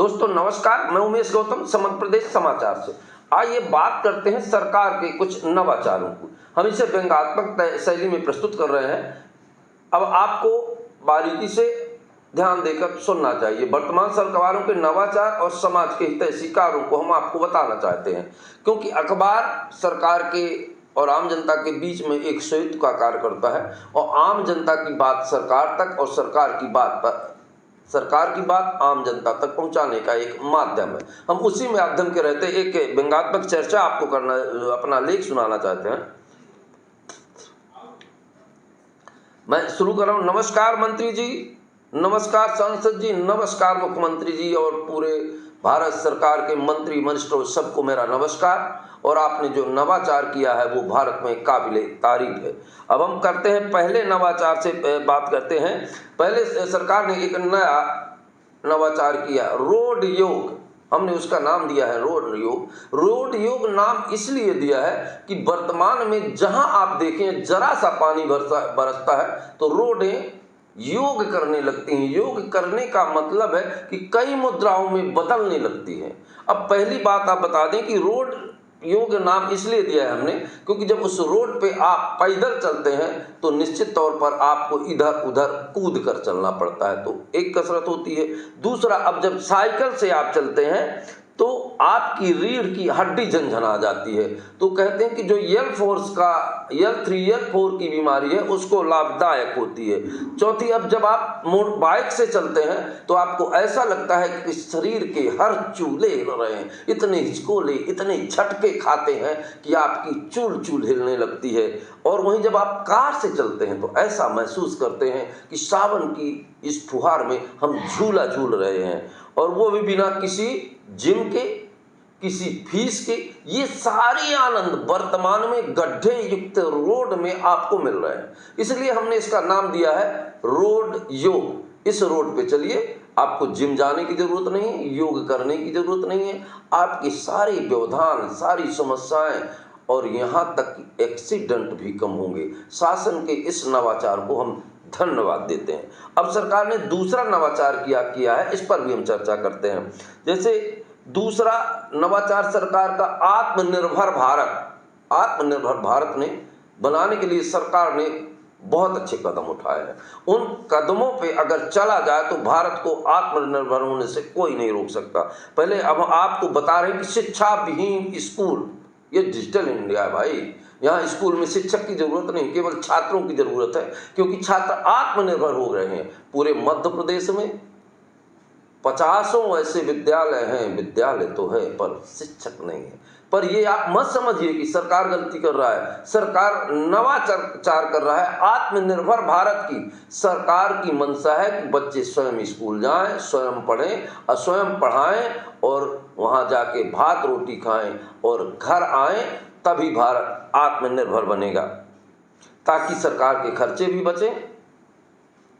दोस्तों नमस्कार, मैं उमेश गौतम समग्र प्रदेश समाचार से। आइए बात करते हैं सरकार के कुछ नवाचारों को। हम इसे व्यंग्यात्मक शैली में प्रस्तुत कर रहे हैं। अब आपको बारीकी से ध्यान देकर सुनना चाहिए। वर्तमान सरकारों के नवाचार और समाज के हितैषी कार्यों को हम आपको बताना चाहते हैं, क्योंकि अखबार सरकार के और आम जनता के बीच में एक सेतु का कार्य करता है और आम जनता की बात सरकार तक और सरकार की बात आम जनता तक पहुंचाने का एक माध्यम है। हम उसी माध्यम के रहते एक व्यंग्यात्मक चर्चा आपको करना, अपना लेख सुनाना चाहते हैं। मैं शुरू कर रहा हूं। नमस्कार मंत्री जी, नमस्कार सांसद जी, नमस्कार मुख्यमंत्री जी और पूरे भारत सरकार के मंत्री मिनिस्टरों, सबको मेरा नमस्कार। और आपने जो नवाचार किया है वो भारत में काबिले तारीफ है। अब हम करते हैं पहले नवाचार से बात करते हैं। पहले सरकार ने एक नया नवाचार किया, रोड योग। हमने उसका नाम दिया है रोड योग। रोड योग नाम इसलिए दिया है कि वर्तमान में जहां आप देखें जरा सा पानी बरसता है तो रोडें योग करने लगती हैं। योग करने का मतलब है कि कई मुद्राओं में बदलने लगती हैं। अब पहली बात आप बता दें कि रोड योग नाम इसलिए दिया है हमने क्योंकि जब उस रोड पे आप पैदल चलते हैं तो निश्चित तौर पर आपको इधर उधर कूद कर चलना पड़ता है, तो एक कसरत होती है। दूसरा, अब जब साइकिल से आप चलते हैं तो आपकी रीढ़ की हड्डी झनझना जाती है। तो कहते हैं कि जो L3 L4 की बीमारी है उसको लाभदायक होती है। चौथी, अब जब आप बाइक से चलते हैं तो आपको ऐसा लगता है कि शरीर के हर चूले हिल रहे हैं। इतने हिचकोले, इतने झटके खाते हैं कि आपकी चूल हिलने लगती है। और वहीं जब आप कार से चलते हैं तो ऐसा महसूस करते हैं कि सावन की इस फुहार में हम झूला झूल रहे हैं, और वो भी बिना किसी जिम के, किसी फीस के। ये सारी आनंद वर्तमान में गड्ढे युक्त रोड में आपको मिल रहे हैं। इसलिए हमने इसका नाम दिया है रोड योग। इस रोड पे चलिए, आपको जिम जाने की जरूरत नहीं है, योग करने की जरूरत नहीं है। आपकी सारी व्यवधान, सारी समस्याएं और यहाँ तक कि एक्सीडेंट भी कम होंगे। शासन के इस नवाचार को हम धन्यवाद देते हैं। अब सरकार ने दूसरा नवाचार किया है, इस पर भी हम चर्चा करते हैं। जैसे दूसरा नवाचार सरकार का आत्मनिर्भर भारत ने बनाने के लिए सरकार ने बहुत अच्छे कदम उठाए हैं। उन कदमों पे अगर चला जाए तो भारत को आत्मनिर्भर होने से कोई नहीं रोक सकता। पहले अब आपको बता रहे हैं कि शिक्षा विहीन स्कूल, ये डिजिटल इंडिया है भाई। यहाँ स्कूल में शिक्षक की जरूरत नहीं, केवल छात्रों की जरूरत है, क्योंकि छात्र आत्मनिर्भर हो रहे हैं। पूरे मध्य प्रदेश में 50 ऐसे विद्यालय हैं, विद्यालय तो है पर शिक्षक नहीं है। पर ये आप मत समझिए कि सरकार गलती कर रहा है। सरकार नवाचार कर रहा है। आत्मनिर्भर भारत की सरकार की मंशा है कि बच्चे स्वयं स्कूल जाएं, स्वयं पढ़ें और स्वयं पढ़ाएं, और वहां जाके भात रोटी खाएं और घर आएं, तभी भारत आत्मनिर्भर बनेगा, ताकि सरकार के खर्चे भी बचें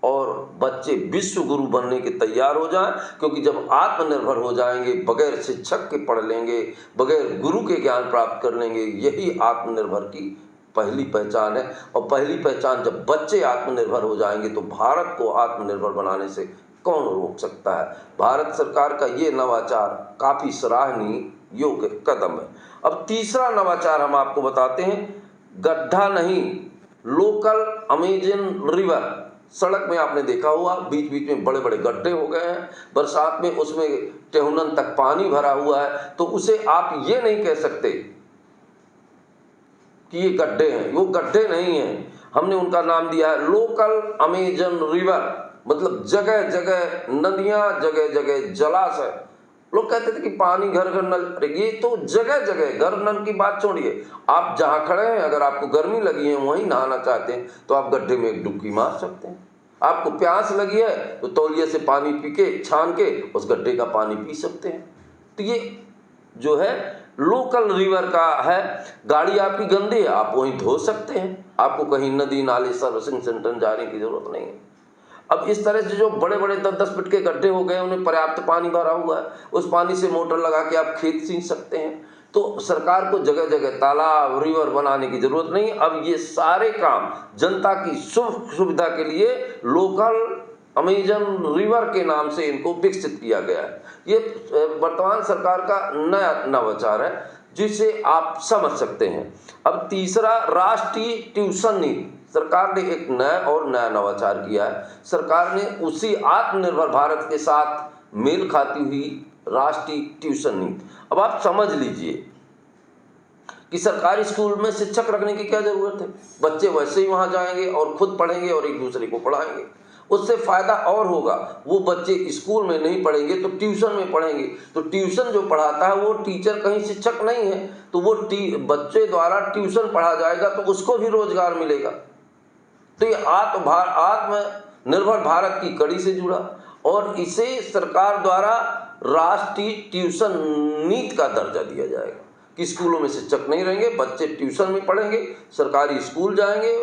और बच्चे विश्व गुरु बनने के तैयार हो जाएं। क्योंकि जब आत्मनिर्भर हो जाएंगे, बगैर शिक्षक के पढ़ लेंगे, बगैर गुरु के ज्ञान प्राप्त कर लेंगे, यही आत्मनिर्भर की पहली पहचान है। और पहली पहचान, जब बच्चे आत्मनिर्भर हो जाएंगे तो भारत को आत्मनिर्भर बनाने से कौन रोक सकता है। भारत सरकार का ये नवाचार काफी सराहनीय योग्य कदम है। अब तीसरा नवाचार हम आपको बताते हैं, गड्ढा नहीं, लोकल अमेजन रिवर। सड़क में आपने देखा हुआ बीच बीच में बड़े बड़े गड्ढे हो गए हैं, बरसात में उसमें टेहुनन तक पानी भरा हुआ है, तो उसे आप ये नहीं कह सकते कि ये गड्ढे हैं। वो गड्ढे नहीं हैं, हमने उनका नाम दिया है लोकल अमेजन रिवर। मतलब जगह जगह नदियां, जगह जगह जलाशय। लोग कहते थे कि पानी घर घर नल, ये तो जगह जगह, घर नल की बात छोड़िए, आप जहां खड़े हैं अगर आपको गर्मी लगी है, वहीं नहाना चाहते हैं तो आप गड्ढे में एक डुबकी मार सकते हैं। आपको प्यास लगी है तो तौलिए से पानी पी के, छान के उस गड्ढे का पानी पी सकते हैं। तो ये जो है लोकल रिवर का है। गाड़ी आपकी गंदी है, आप वहीं धो सकते हैं, आपको कहीं नदी नाले सर्विसिंग सेंटर जाने की जरूरत नहीं है। अब इस तरह से जो बड़े बड़े 10-10 फीट के गड्ढे हो गए, उन्हें पर्याप्त पानी भरा हुआ है, उस पानी से मोटर लगा के आप खेत सींच सकते हैं। तो सरकार को जगह जगह तालाब, रिवर बनाने की जरूरत नहीं। अब ये सारे काम जनता की सुविधा के लिए लोकल अमेजन रिवर के नाम से इनको विकसित किया गया है। ये वर्तमान सरकार का नया नवाचार है जिसे आप समझ सकते हैं। अब तीसरा, राष्ट्रीय ट्यूशन नीति। सरकार ने एक नया नवाचार किया है। सरकार ने उसी आत्मनिर्भर भारत के साथ मेल खाती हुई राष्ट्रीय ट्यूशन नीति। अब आप समझ लीजिए कि सरकारी स्कूल में शिक्षक रखने की क्या जरूरत है। बच्चे वैसे ही वहां जाएंगे और खुद पढ़ेंगे और एक दूसरे को पढ़ाएंगे। उससे फायदा और होगा, वो बच्चे स्कूल में नहीं पढ़ेंगे तो ट्यूशन में पढ़ेंगे। तो ट्यूशन जो पढ़ाता है वो टीचर कहीं शिक्षक नहीं है, तो वो बच्चे द्वारा ट्यूशन पढ़ा जाएगा तो उसको भी रोजगार मिलेगा। तो ये आत्मनिर्भर भारत की कड़ी से जुड़ा, और इसे सरकार द्वारा राष्ट्रीय ट्यूशन नीति का दर्जा दिया जाएगा कि स्कूलों में शिक्षक नहीं रहेंगे, बच्चे ट्यूशन में पढ़ेंगे, सरकारी स्कूल जाएंगे,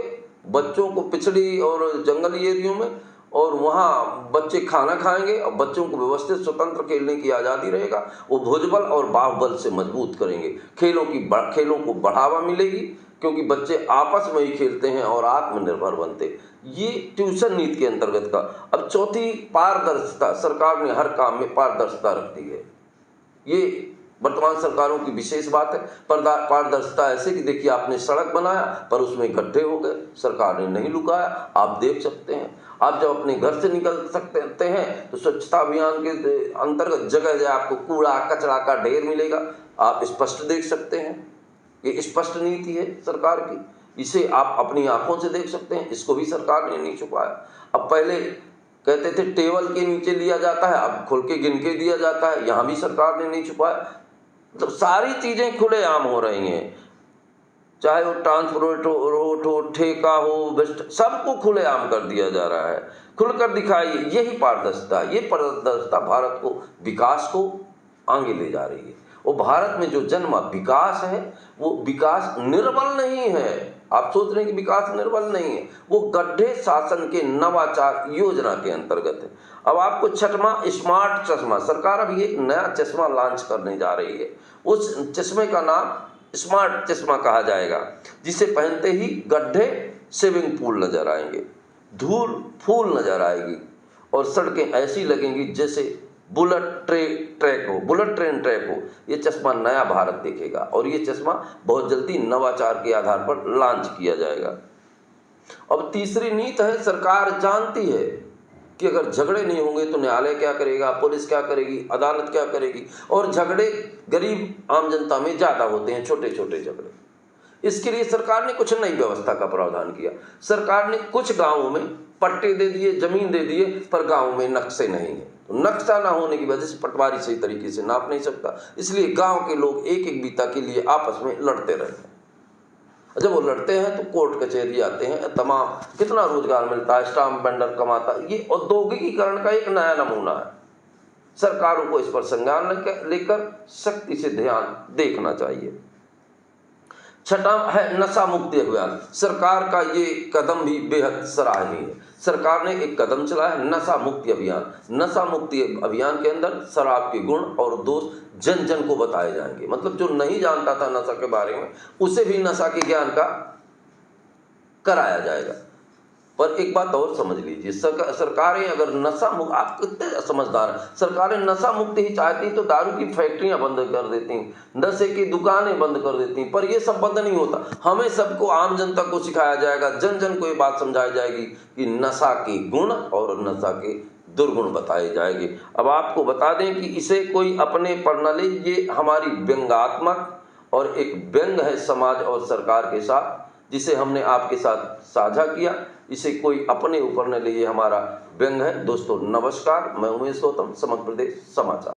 बच्चों को पिछड़ी और जंगली एरियो में, और वहाँ बच्चे खाना खाएंगे और बच्चों को व्यवस्थित स्वतंत्र खेलने की आज़ादी रहेगा। वो भुजबल और बाहुबल से मजबूत करेंगे। खेलों को बढ़ावा मिलेगी क्योंकि बच्चे आपस में ही खेलते हैं और आत्मनिर्भर बनते। ये ट्यूशन नीति के अंतर्गत का। अब चौथी, पारदर्शिता। सरकार ने हर काम में पारदर्शिता रखती है। ये वर्तमान सरकारों की विशेष बात है। पारदर्शिता ऐसे कि देखिए, आपने सड़क बनाया पर उसमें गड्ढे हो गए, सरकार ने नहीं लुकाया, आप देख सकते हैं। आप जब अपने घर से निकल सकते हैं तो स्वच्छता अभियान के अंतर्गत जगह जगह आपको कूड़ा कचरा का ढेर मिलेगा, आप स्पष्ट देख सकते हैं। ये स्पष्ट नीति है सरकार की, इसे आप अपनी आंखों से देख सकते हैं। इसको भी सरकार ने नहीं छुपाया। अब पहले कहते थे टेबल के नीचे लिया जाता है, अब खोल के गिन के दिया जाता है, यहाँ भी सरकार ने नहीं छुपाया। मतलब सारी चीजें खुलेआम हो रही हैं, चाहे वो ट्रांसपोर्ट हो, ठेका हो, सबको खुलेआम कर दिया जा रहा है। खुलकर दिखाइए, यही पारदर्शिता। ये पारदर्शिता भारत को, विकास को आगे ले जा रही है। वो भारत में जो जन्मा विकास है वो विकास निर्बल नहीं है। आप सोच रहे हैं कि विकास निर्बल नहीं है, वो गड्ढे शासन के नवाचार योजना के अंतर्गत है। अब आपको छठवां, स्मार्ट चश्मा। सरकार अभी एक नया चश्मा लॉन्च करने जा रही है। उस चश्मे का नाम स्मार्ट चश्मा कहा जाएगा, जिसे पहनते ही गड्ढे स्विमिंग पूल नजर आएंगे, धूल फूल नजर आएगी और सड़कें ऐसी लगेंगी जैसे बुलेट ट्रेन ट्रैक हो। ये चश्मा नया भारत देखेगा और ये चश्मा बहुत जल्दी नवाचार के आधार पर लॉन्च किया जाएगा। अब तीसरी नीति है, सरकार जानती है कि अगर झगड़े नहीं होंगे तो न्यायालय क्या करेगा, पुलिस क्या करेगी, अदालत क्या करेगी, और झगड़े गरीब आम जनता में ज्यादा होते हैं, छोटे छोटे झगड़े। इसके लिए सरकार ने कुछ नई व्यवस्था का प्रावधान किया। सरकार ने कुछ गांवों में पट्टे दे दिए, जमीन दे दिए, पर गांवों में नक्शे नहीं है। तो नक्शा ना होने की वजह से पटवारी सही तरीके से नाप नहीं सकता, इसलिए गांव के लोग एक एक बीता के लिए आपस में लड़ते रहते हैं। जब वो लड़ते हैं तो कोर्ट कचहरी आते हैं, तमाम कितना रोजगार मिलता है, स्टाम्प वेंडर कमाता है। ये औद्योगिकीकरण का एक नया नमूना है। सरकारों को इस पर संज्ञान लेकर सख्ती से ध्यान देखना चाहिए। छठा है नशा मुक्ति अभियान। सरकार का ये कदम भी बेहद सराहनीय है। सरकार ने एक कदम चलाया है, नशा मुक्ति अभियान। नशा मुक्ति अभियान के अंदर शराब के गुण और दोष जन जन को बताए जाएंगे। मतलब जो नहीं जानता था नशा के बारे में, उसे भी नशा के ज्ञान का कराया जाएगा। पर एक बात और समझ लीजिए, सरकारें अगर नशा मुक्त, आप कितने समझदार हैं, सरकारें नशा मुक्त ही चाहती तो दारू की फैक्ट्रियां बंद कर देती, नशे की दुकानें बंद कर देती, पर ये सब बंद नहीं होता। हमें सबको, आम जनता को सिखाया जाएगा, जन जन को ये बात समझाई जाएगी कि नशा के गुण और नशा के दुर्गुण बताए जाएंगे। अब आपको बता दें कि इसे कोई अपने पर न ले, ये हमारी व्यंग्यात्मक और एक व्यंग है समाज और सरकार के साथ, जिसे हमने आपके साथ साझा किया। इसे कोई अपने ऊपर न ले, ये हमारा व्यंग है। दोस्तों नमस्कार, मैं उमेश गौतम, समग्र प्रदेश समाचार।